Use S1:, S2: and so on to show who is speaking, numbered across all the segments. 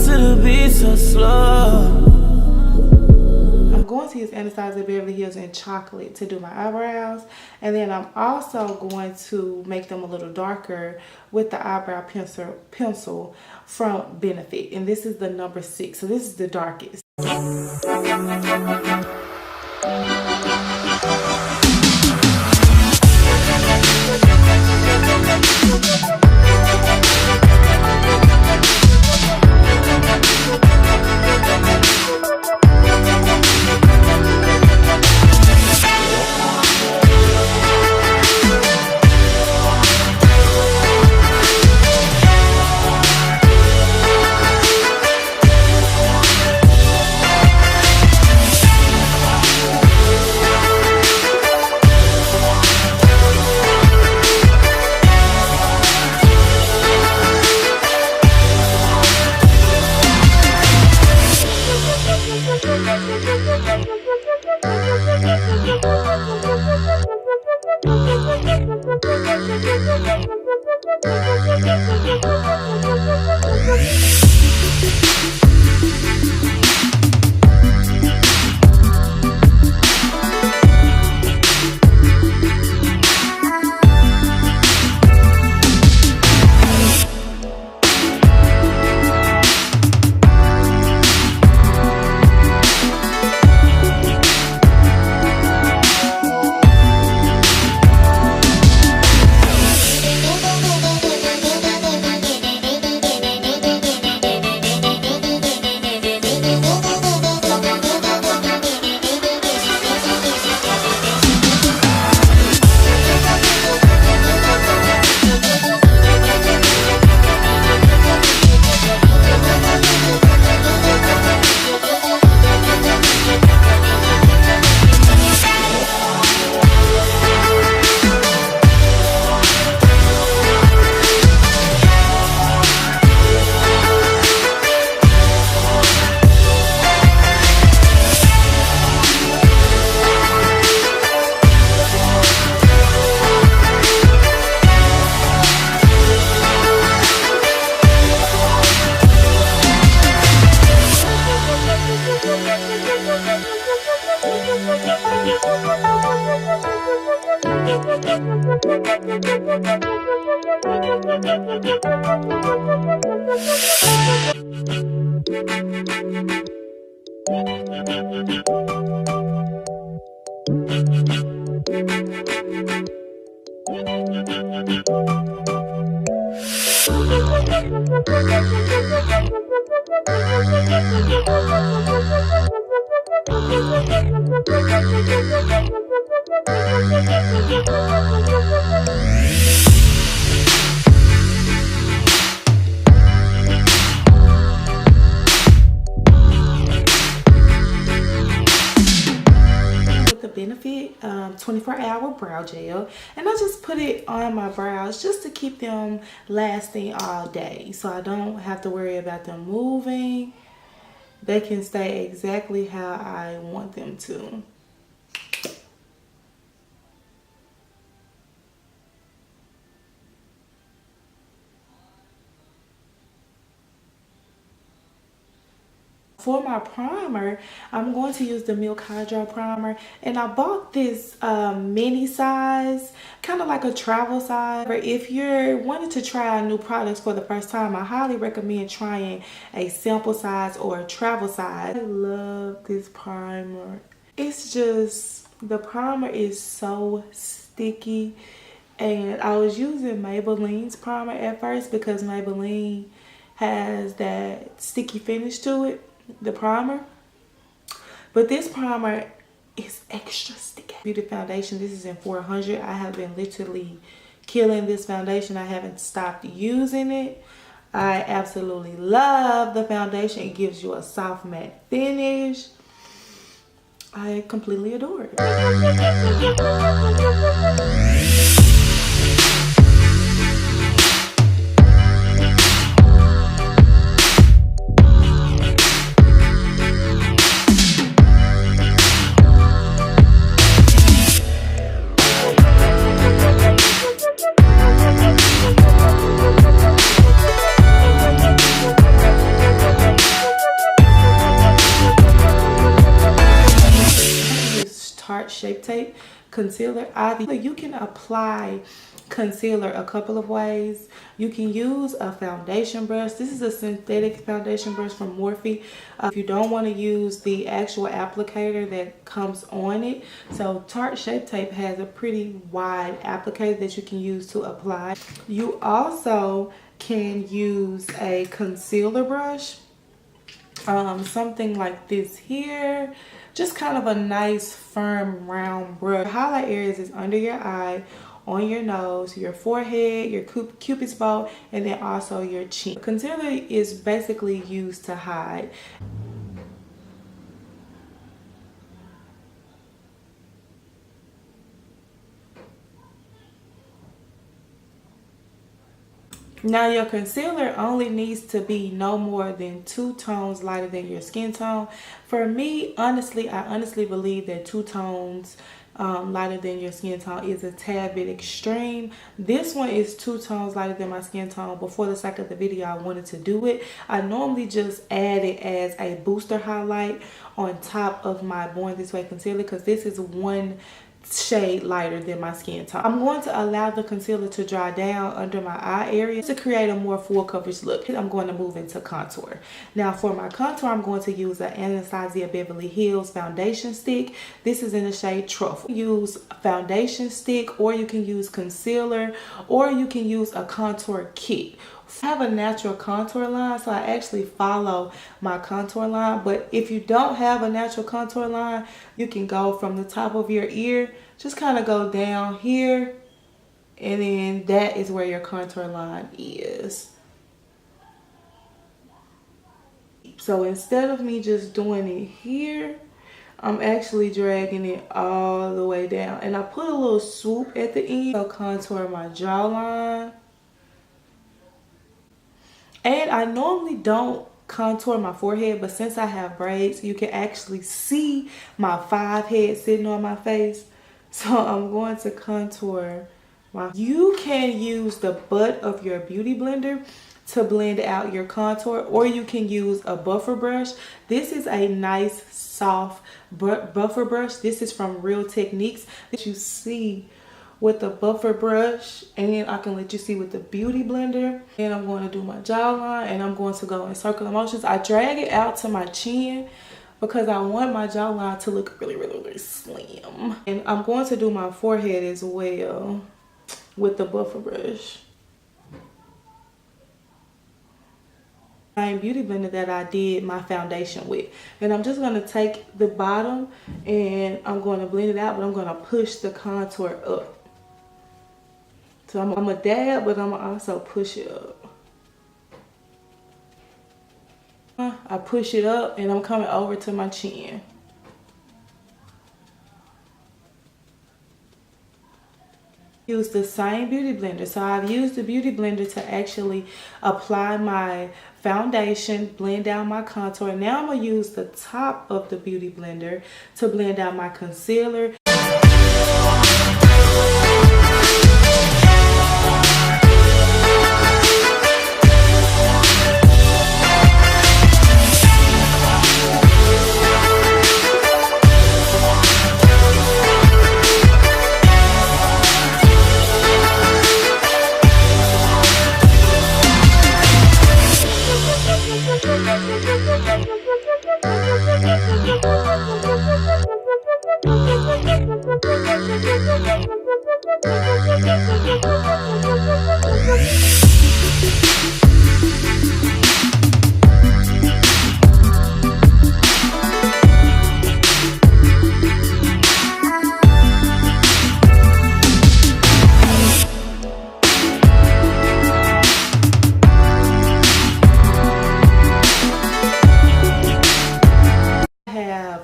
S1: to the beat so slow.
S2: I'm going to use Anastasia Beverly Hills in Chocolate to do my eyebrows. And then I'm also going to make them a little darker with the eyebrow pencil from Benefit. And this is the number 6. So this is the darkest. Benefit 24-hour brow gel, and I just put it on my brows just to keep them lasting all day, so I don't have to worry about them moving. They can stay exactly how I want them to. For my primer, I'm going to use the Milk Hydro Primer, and I bought this mini size, kind of like a travel size. If you're wanting to try new products for the first time, I highly recommend trying a sample size or a travel size. I love this primer. It's just, the primer is so sticky, and I was using Maybelline's primer at first because Maybelline has that sticky finish to it, the primer, but this primer is extra sticky. Beauty foundation, this is in 400. I have been literally killing this foundation. I haven't stopped using it. I absolutely love the foundation. It gives you a soft matte finish. I completely adore it. Shape Tape concealer. You can apply concealer a couple of ways. You can use a foundation brush. This is a synthetic foundation brush from Morphe. If you don't want to use the actual applicator that comes on it, so Tarte Shape Tape has a pretty wide applicator that you can use to apply. You also can use a concealer brush, something like this here, just kind of a nice firm round brush. The highlight areas is under your eye, on your nose, your forehead, your cupid's bow, and then also your chin. Concealer is basically used to hide. Now your concealer only needs to be no more than 2 tones lighter than your skin tone. For me, honestly, I honestly believe that 2 tones lighter than your skin tone is a tad bit extreme. This one is 2 tones lighter than my skin tone, but for the sake of the video I wanted to do it. I normally just add it as a booster highlight on top of my Born This Way concealer, because this is 1 shade lighter than my skin tone. I'm going to allow the concealer to dry down under my eye area to create a more full coverage look. I'm going to move into contour. Now for my contour, I'm going to use an Anastasia Beverly Hills foundation stick. This is in the shade Truffle. Use foundation stick, or you can use concealer, or you can use a contour kit. I have a natural contour line, so I actually follow my contour line. But if you don't have a natural contour line, you can go from the top of your ear, just kind of go down here, and then that is where your contour line is. So instead of me just doing it here, I'm actually dragging it all the way down, and I put a little swoop at the end to contour my jawline. And I normally don't contour my forehead, but since I have braids, you can actually see my 5 head sitting on my face. So I'm going to contour my... You can use the butt of your beauty blender to blend out your contour, or you can use a buffer brush. This is a nice soft buffer brush. This is from Real Techniques that you see with the buffer brush, and then I can let you see with the beauty blender. And I'm going to do my jawline, and I'm going to go in circular motions. I drag it out to my chin because I want my jawline to look really, really, really slim. And I'm going to do my forehead as well with the buffer brush. Same beauty blender that I did my foundation with. And I'm just going to take the bottom and I'm going to blend it out, but I'm going to push the contour up. So I'm going to dab, but I'm going to also push it up. I push it up and I'm coming over to my chin. Use the same beauty blender. So I've used the beauty blender to actually apply my foundation, blend out my contour. Now I'm going to use the top of the beauty blender to blend out my concealer.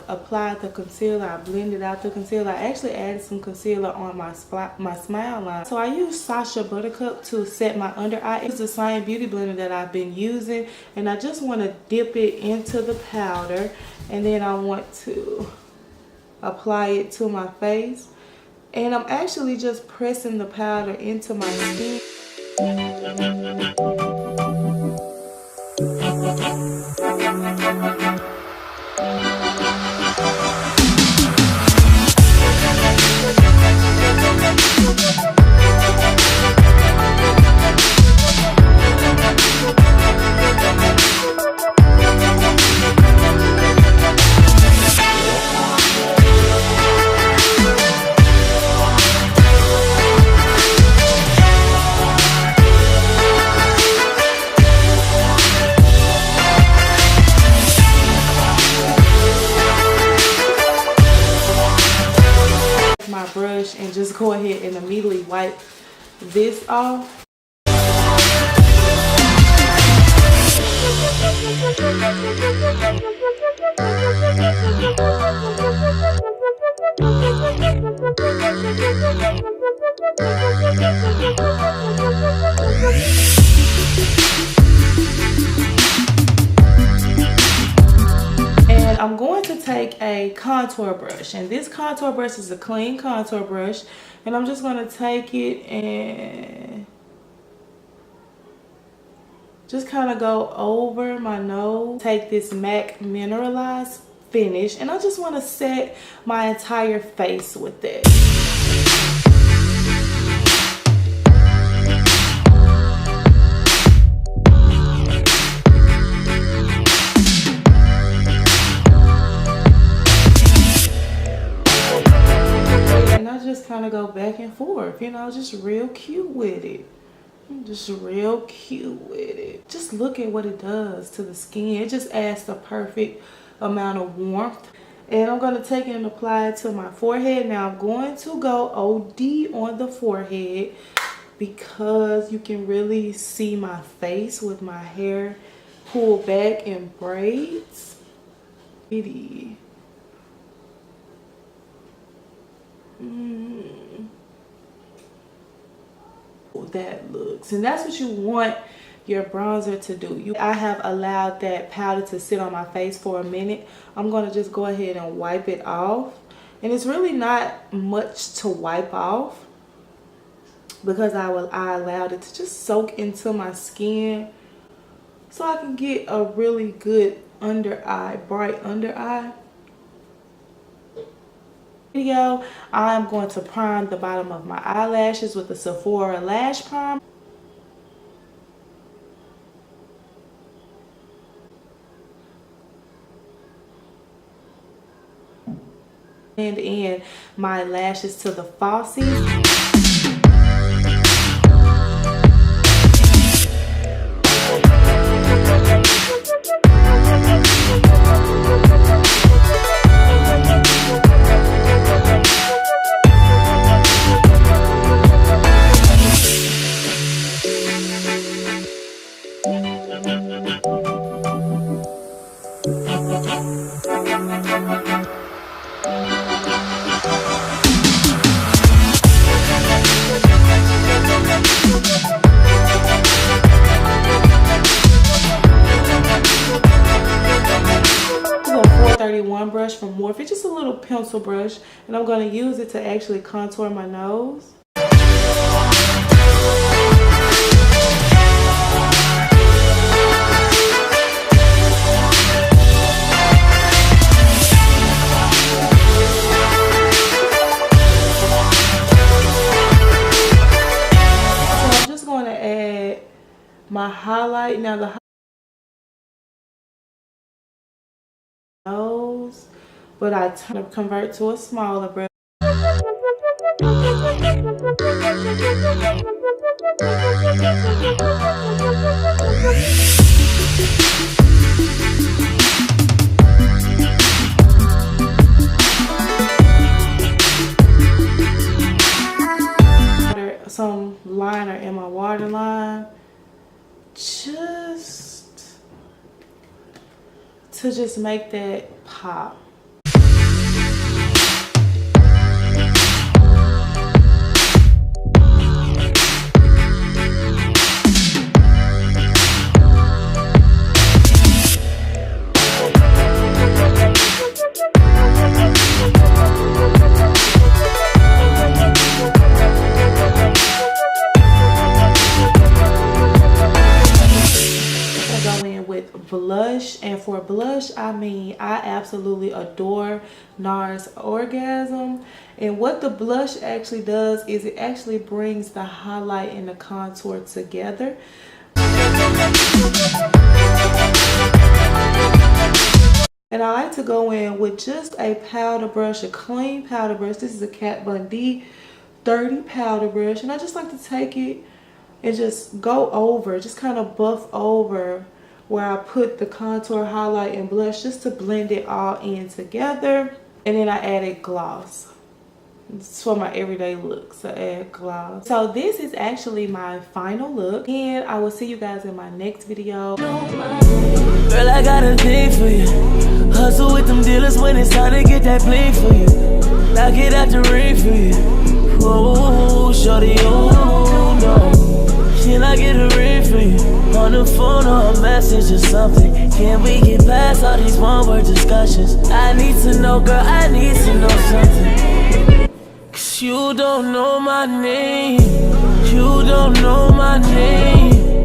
S2: Applied the concealer, I blended out the concealer. I actually added some concealer on my smile line. So I used Sacha Buttercup to set my under eye. It's the same beauty blender that I've been using, and I just want to dip it into the powder, and then I want to apply it to my face. And I'm actually just pressing the powder into my skin. it and immediately wipe this off. And I'm going to take a contour brush, and this contour brush is a clean contour brush, and I'm just going to take it and just kind of go over my nose. Take this MAC mineralized finish, and I just want to set my entire face with it. And I just kind of go back and forth, you know, just real cute with it. Just real cute with it. Just look at what it does to the skin. It just adds the perfect amount of warmth. And I'm going to take it and apply it to my forehead. Now I'm going to go OD on the forehead because you can really see my face with my hair pulled back in braids. That looks, and that's what you want your bronzer to do. I have allowed that powder to sit on my face for a minute. I'm going to just go ahead and wipe it off, and it's really not much to wipe off because I allowed it to just soak into my skin so I can get a really good under eye, bright under eye. Video, I'm going to prime the bottom of my eyelashes with the Sephora lash prime. And in my lashes to the falsies. Brush from Morphe. It's just a little pencil brush, and I'm going to use it to actually contour my nose. So I'm just going to add my highlight. Now the nose, but I convert to a smaller brush. Some liner in my waterline, just to make that pop. Blush, and for blush, I mean, I absolutely adore NARS Orgasm, and what the blush actually does is it actually brings the highlight and the contour together. And I like to go in with just a powder brush, a clean powder brush. This is a Kat Von D 30 powder brush, and I just like to take it and just go over, just kind of buff over where I put the contour, highlight, and blush, just to blend it all in together. And then I added gloss. It's for my everyday look, so add gloss. So this is actually my final look, and I will see you guys in my next video.
S1: Girl, I got a thing for you. Hustle with them dealers when it's time to get that bling for you. Knock it out the ring for you. Whoa, shorty, oh no. Can I get a ring for you? On the phone or a message or something. Can we get past all these one-word discussions? I need to know, girl, I need to know something. 'Cause you don't know my name. You don't know my name.